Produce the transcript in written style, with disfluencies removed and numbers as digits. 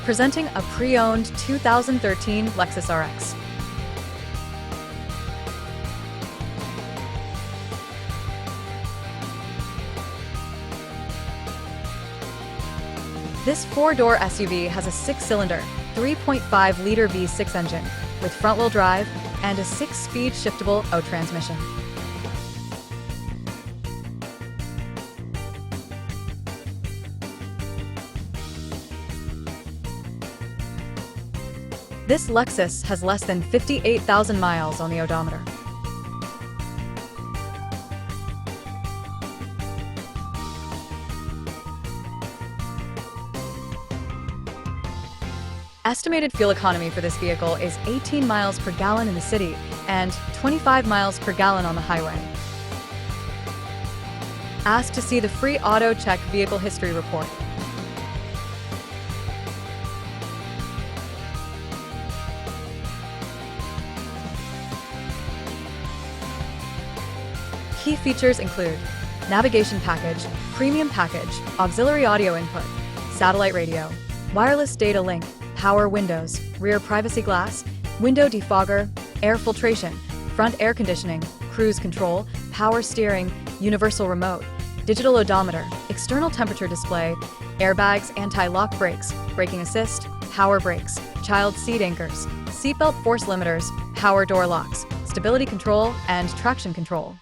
Presenting a pre-owned 2013 Lexus RX. This four-door SUV has a six-cylinder, 3.5-liter V6 engine with front-wheel drive and a six-speed shiftable O transmission. This Lexus has less than 58,000 miles on the odometer. Estimated fuel economy for this vehicle is 18 miles per gallon in the city and 25 miles per gallon on the highway. Ask to see the free Auto Check Vehicle History Report. Key features include navigation package, premium package, auxiliary audio input, satellite radio, wireless data link, power windows, rear privacy glass, window defogger, air filtration, front air conditioning, cruise control, power steering, universal remote, digital odometer, external temperature display, airbags, anti-lock brakes, braking assist, power brakes, child seat anchors, seatbelt force limiters, power door locks, stability control, and traction control.